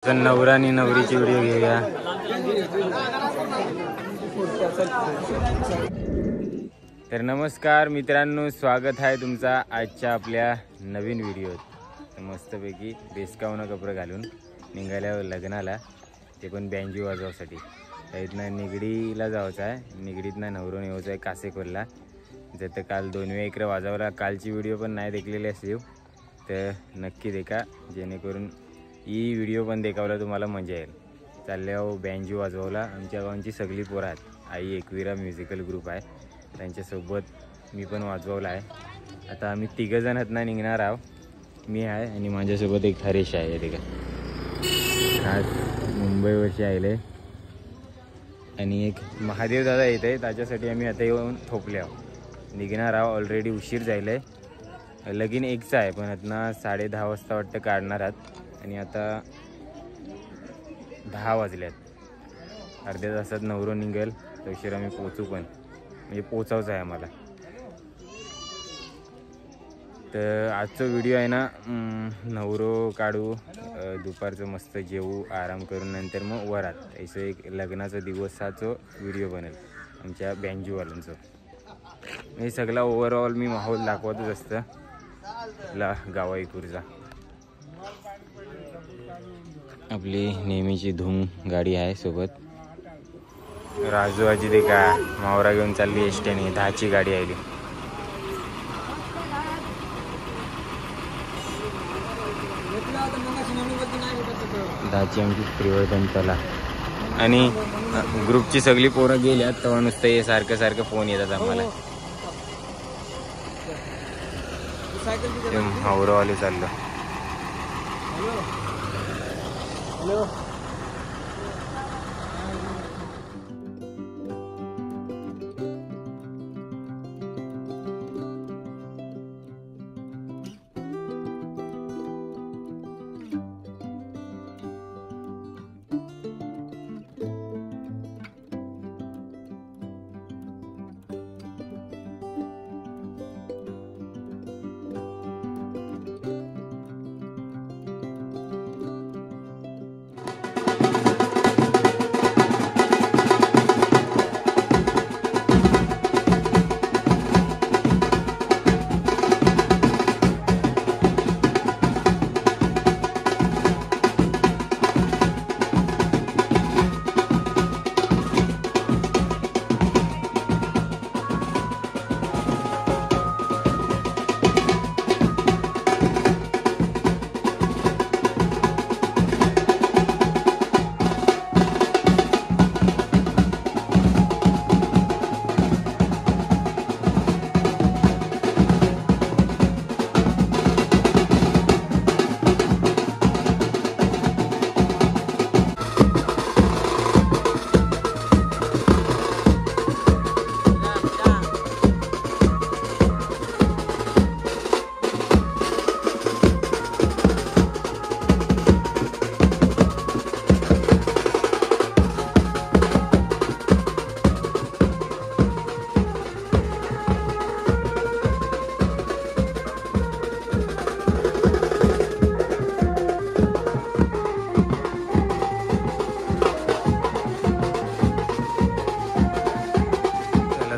तर नवरा आणि नवरीची व्हिडिओ घेऊया। तर नमस्कार मित्रांनो, स्वागत आहे तुमचा आजच्या आपल्या नवीन व्हिडिओत। मस्तपैकी बेसकावून कपडे घालून निघाल्या लग्नाला, ते पण बँजो वाजवासाठी। इथनं निगडीला जायचं आहे, निगडीतनं नवरून यायचं आहे कासेकोलला। जर काल 2 वेळा इकडे वाजवला, कालची व्हिडिओ पण नाही देखलेली असेल तर नक्की देखा, जेणेकरून ही व्हिडिओ पण देखावला तुम्हाला मजा येईल। चालल्यावर बँजो वाजवला, आमच्या गावांची सगळी पोरं आहेत। आई एकविरा म्युझिकल ग्रुप आहे, त्यांच्यासोबत मी पण वाजवला आहे। आता आम्ही 3 जण आहेत ना निघणार आहोत। मी आहे आणि माझ्यासोबत एक हरेश आहे। ते का आज मुंबईवरची आले आणि एक महादेव दादा येत आहे, त्याच्यासाठी आम्ही आता येऊन थोपले आहोत। निघणार आहोत, ऑलरेडी उशीर झाला आहे। लगीन 1चा आहे, पण आता 10:30 वाजता वाटतं काढणार आहात आणि आता 10 वाजल्यात। अर्ध्या तासात नवरो निघेल, तशीर आम्ही पोचू पण, म्हणजे पोचायचं आहे आम्हाला। तर आजचा व्हिडिओ आहे ना, नवरो काढू, दुपारचं मस्त जेवू, आराम करून नंतर मग वरात, असं एक लग्नाचा दिवसाचं व्हिडिओ बनेल आमच्या बँजोवाल्यांचं। हे सगळा ओव्हरऑल मी माहोल दाखवतच असतं गावाईपूरचा। आपली नेहमीची धूम गाडी आहे सोबत। राजू आजी दे का मावरा घेऊन चालली एसटीने, 10ची गाडी आली। दहाची आमची परिवर्तन चला, आणि ग्रुपची सगळी पोरं गेल्यात, तेव्हा नुसतं हे सारखं फोन येतात आम्हाला। मावरावाले चाललं। हॅलो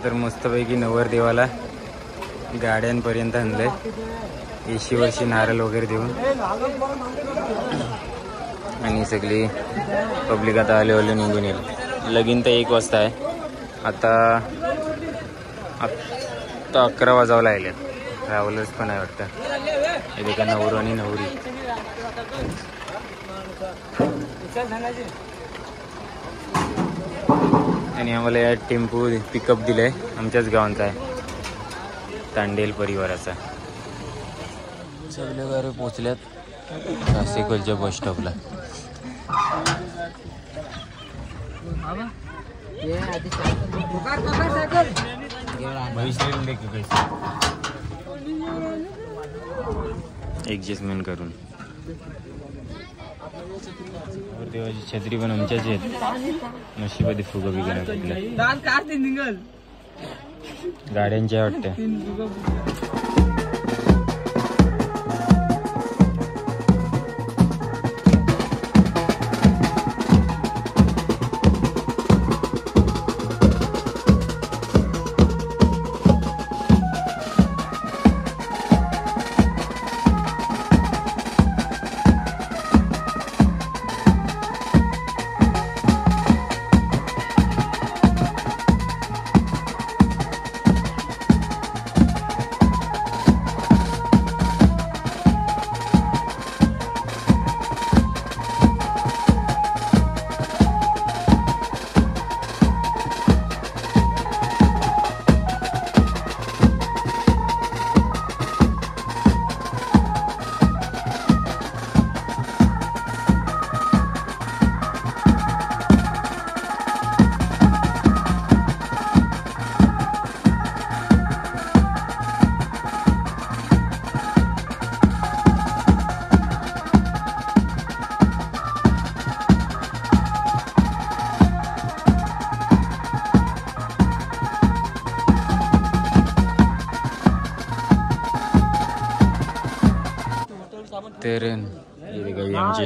तर मस्तपैकी नवरदेवाला गाड्यांपर्यंत आणलंय, एशीवरशी नारळ वगैरे देऊन। आणि सगळी पब्लिक आता आले निघून येईल। लगीन तर 1 वाजता आहे, आता 11 वाजावला आले। ट्रॅव्हलर्स पण आहे वाटतं, हे देखा नवरो आणि नवरी। आणि आम्हाला या टेम्पो पिकअप दिलाय, आमच्याच गावांचा आहे, तांडेल परिवाराचा। सगळे गाडी पोचल्यात कासेकोलच्या बस स्टॉपला। ॲडजस्टमेंट करून देवाची छत्री पण आमच्याच आहेत, नशिबादी फुगा बिगा कुठल्या गाड्यांच्या वाटतं।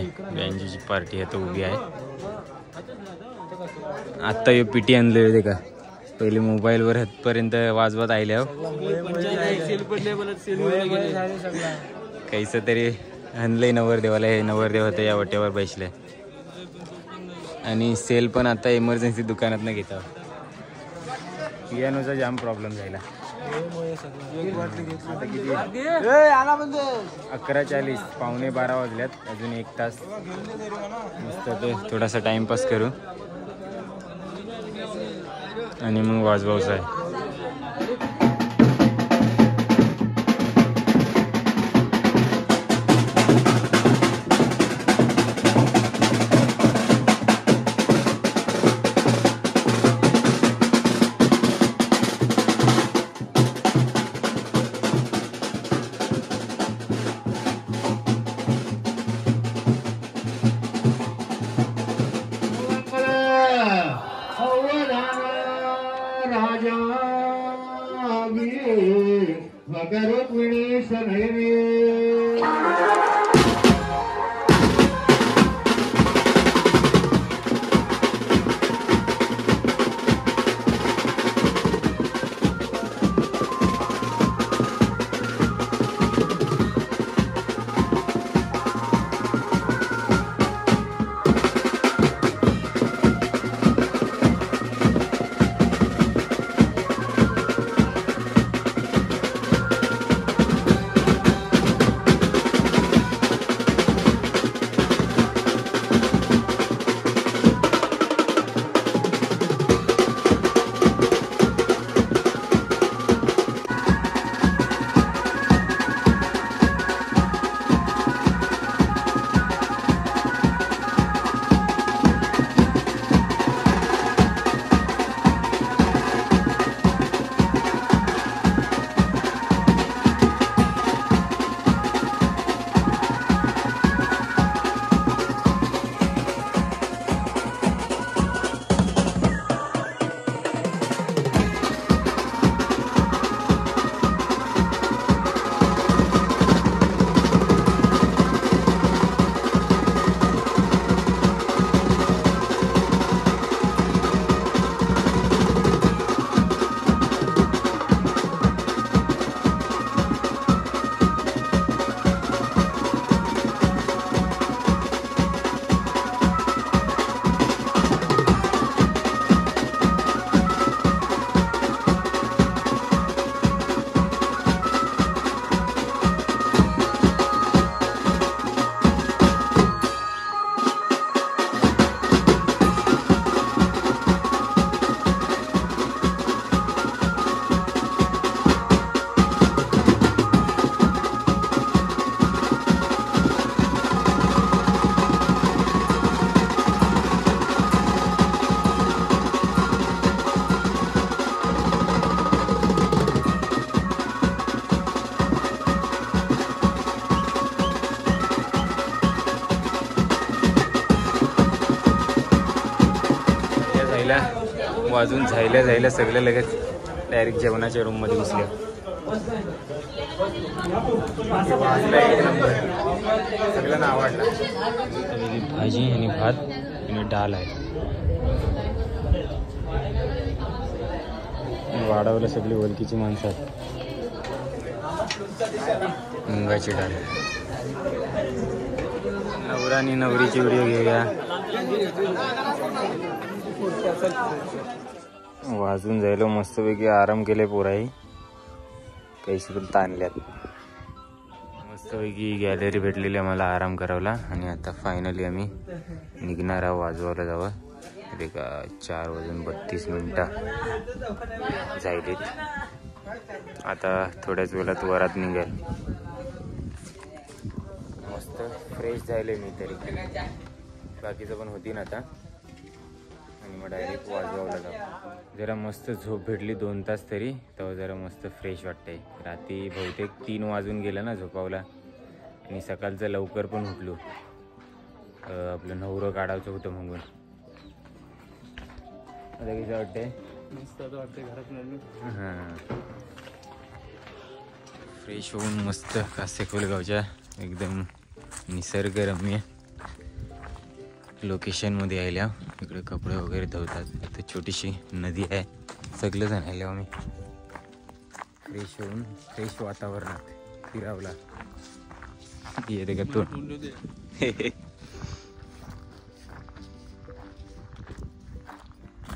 बँजीची पार्टी आता उभी आहे. आत्ता हे पिटी आणले होते का पहिले मोबाईलवर हातपर्यंत वाजवत आले हो काहीच तरी आणलंय नवरदेवाला. हे नवरदेव होतं या वाट्यावर बसले आणि सेल पण आता इमर्जन्सी दुकानात न घेता. पियानोचा जाम प्रॉब्लेम झाला. 11:40 11:45 वाजल्यात. अजून 1 तास मस्त ते थोडासा टाइमपास करू आणि मग वाजवायचं आहे. वाजून झायला सगळं लगेच डायरेक्ट जेवणाच्या रूममध्ये घुसले. सगळ्यांना आवडला. भाजी आणि भात आणि डाळ आहे. वाढवलं सगळी ओळखीची माणसं आहेत. मुंगाची डाळ. नवरा आणि नवरीची व्हिडिओ घेऊया. वाजून जायला मस्तपैकी आराम केले. पोराही काही पण ताणल्यात. मस्तपैकी गॅलरी भेटलेली आम्हाला आराम करावला आणि आता फायनली आम्ही निघणार आहोत. वाजवायला जावं. ते का 4:32 जायलेत. आता थोड्याच वेळात वरात निघेल. मस्त फ्रेश झाले मी तरी. बाकीचं पण होती ना आता. आणि मग डायरेक्ट वाजवायला जाऊ. जरा मस्त झोप भेटली 2 तास तरी. तेव्हा जरा मस्त फ्रेश वाटतंय. रात्री बहुतेक 3 वाजून गेलं ना झोपावला. आणि सकाळचं लवकर पण उठलो. आपलं नवरं काढायचं होतं म्हणून. आता कसं वाटतंय? मस्त वाटतंय घरात. हां फ्रेश होऊन मस्त कासेकोलगावच्या एकदम निसर्गरम्य लोकेशनमध्ये यायला. इकडे कपडे वगैरे धुतात. इथे छोटीशी नदी आहे. सगळं जण आले आम्ही फ्रेश होऊन फ्रेश वातावरणात फिरावला. येते का तू?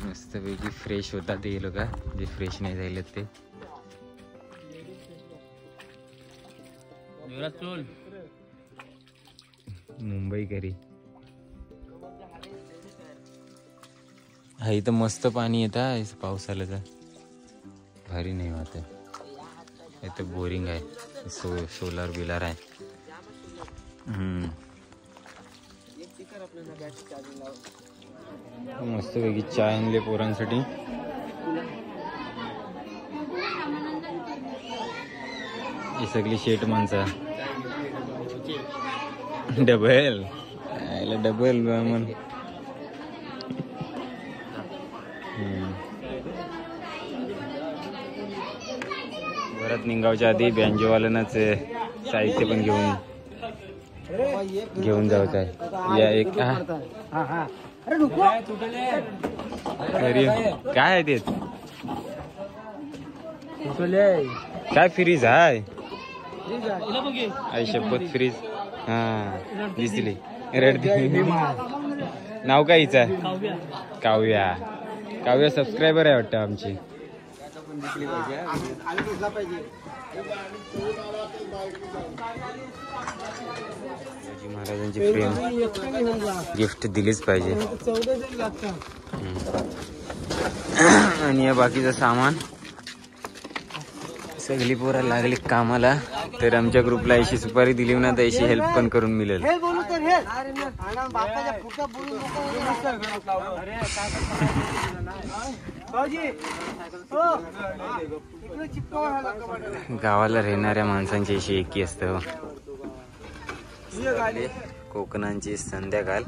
मस्तपैकी फ्रेश होतात हे लोक, जे फ्रेश नाही झाले ते. मुंबईकरी हा. इथं मस्त पाणी येत आहे पावसाळ्याचं. भारी नाही वाटत. इथं बोरिंग आहे, सोलार बिलार आहे. मस्त पैकी चाय आणले पोरांसाठी. ही सगळी शेट माणसं. डबल डबल म्हण. परत निघावच्या आधी बँजोवाल्यांनाच साहित्य पण घेऊन जायचं आहे. या एक अरे काय आहे ते? काय फ्रीज आहे? आई शपथ फ्रीज. हा दिसली. रडते. नाव काय हिचं? काव्या. काव्या सबस्क्रायबर आहे वाटतं आमची. महाराजांची प्रेम गिफ्ट दिलीच पाहिजे. आणि या बाकीचं सामान सगळी पोरं लागली कामाला. तर आमच्या ग्रुपला अशी सुपारी दिली ना तर अशी हेल्प पण करून मिळेल. गावाला राहणाऱ्या माणसांची अशी एकी असतं. कोकणांची संध्याकाळ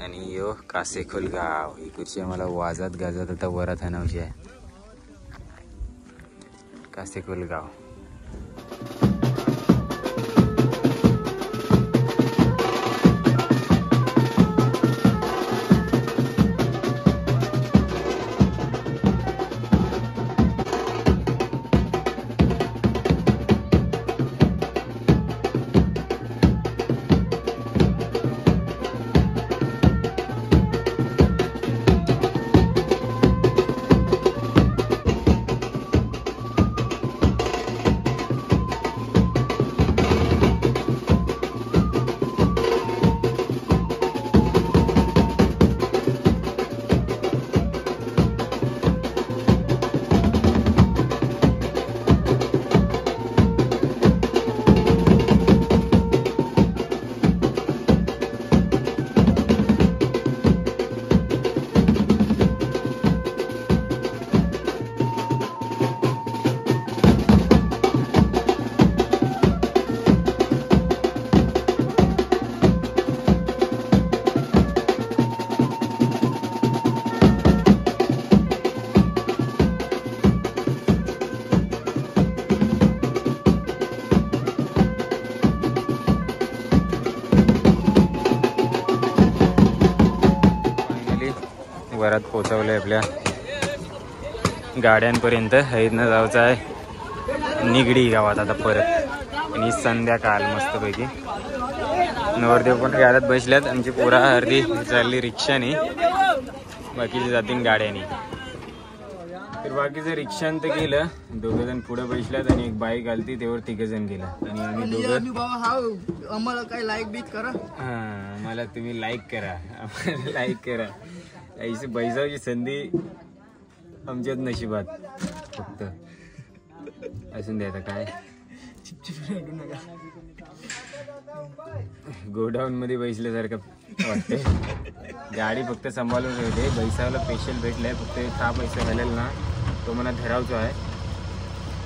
आणि यो कासेखोल गाव. ही खुर्ची आम्हाला वाजत गाजत आता वरात आणावची आहे. कासेखोल गाव. वरात पोचवलंय आपल्या गाड्यांपर्यंत. इथनं जायचं आहे निगडी गावात आता परत. आणि संध्याकाळ मस्तपैकी नवरदेव पण गाड्यात बसल्यात. आमची पोरा अर्धी चालली रिक्षाने, बाकीचे जातील गाड्याने. तर बाकीचं रिक्षानं तर गेलं. दोघं जण पुढे बसल्यात आणि एक बाईक आलती त्यावर 3 जण गेला. आणि आम्ही दोघं आम्हाला काय लाईक बीक करा. हा मला तुम्ही लाईक करा, आम्हाला लाईक करा. ऐशी बैसाची संधी आमच्यात नशिबात फक्त असून द्यायचं. काय गोडाऊन मध्ये बैसल्यासारखं वाटते. गाडी फक्त सांभाळून ठेवते. बैसाला स्पेशल भेटलाय. फक्त हा पैसा घालेल ना तो मला धरावचा आहे.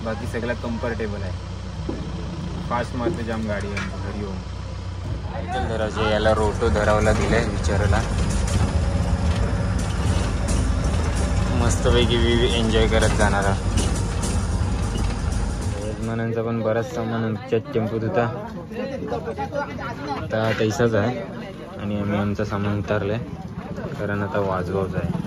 बाकी सगळा कम्फर्टेबल आहे. फास्ट मारते जाम गाडी घरी येऊन. सायकल धरावचे. याला रोटो धरावला दिलाय विचारायला. मस्तपैकी व्ह्यू एन्जॉय करत जाणारा. यजमानांचा पण बराच सामान आमच्या टेम्पोत होता. आता तैसाच आहे. आणि आम्ही आमचं सामान उतरलंय कारण आता वाजवायचं आहे.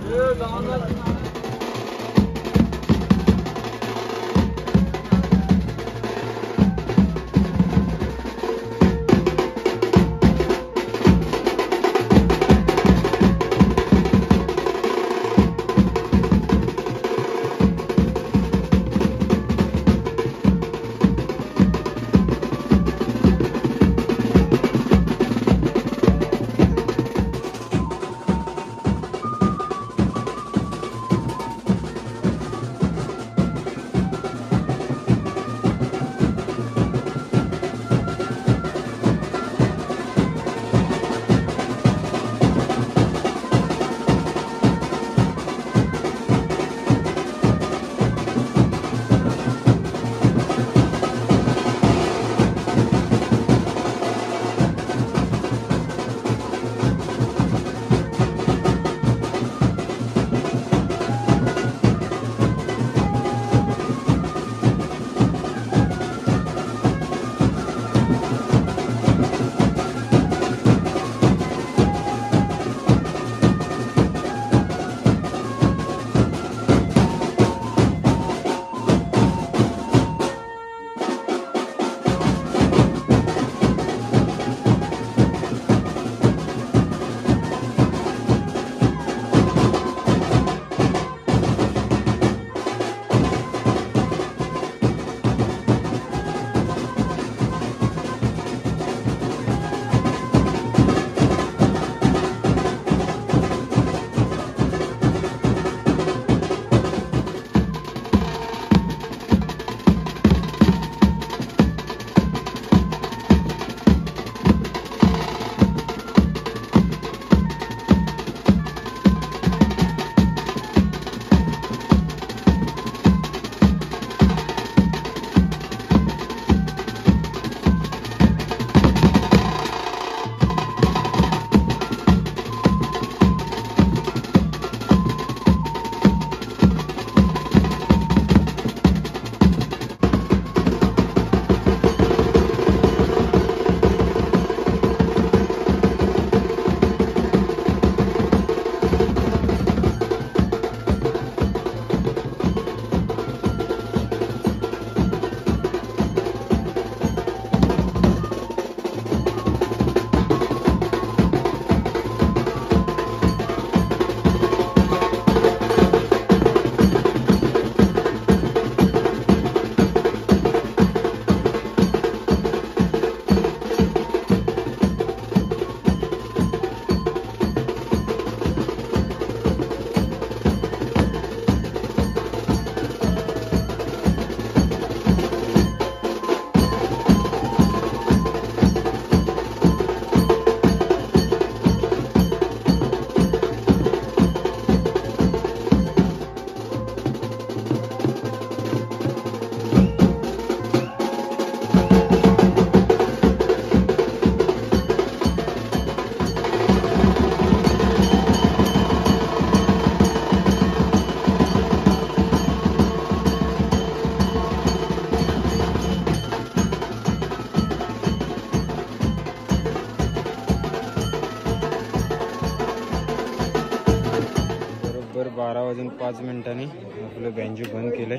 बरोबर 12:05 आपलं बँजो बंद केलंय.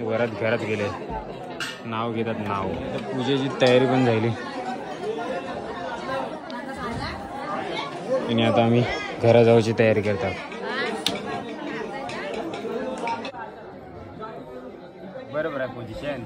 वरात घरात गेले, नाव घेतात नाव. पूजेची तयारी पण झाली आणि आता आम्ही घरा जाऊची तयारी करतात. बरोबर आहे पोझिशन.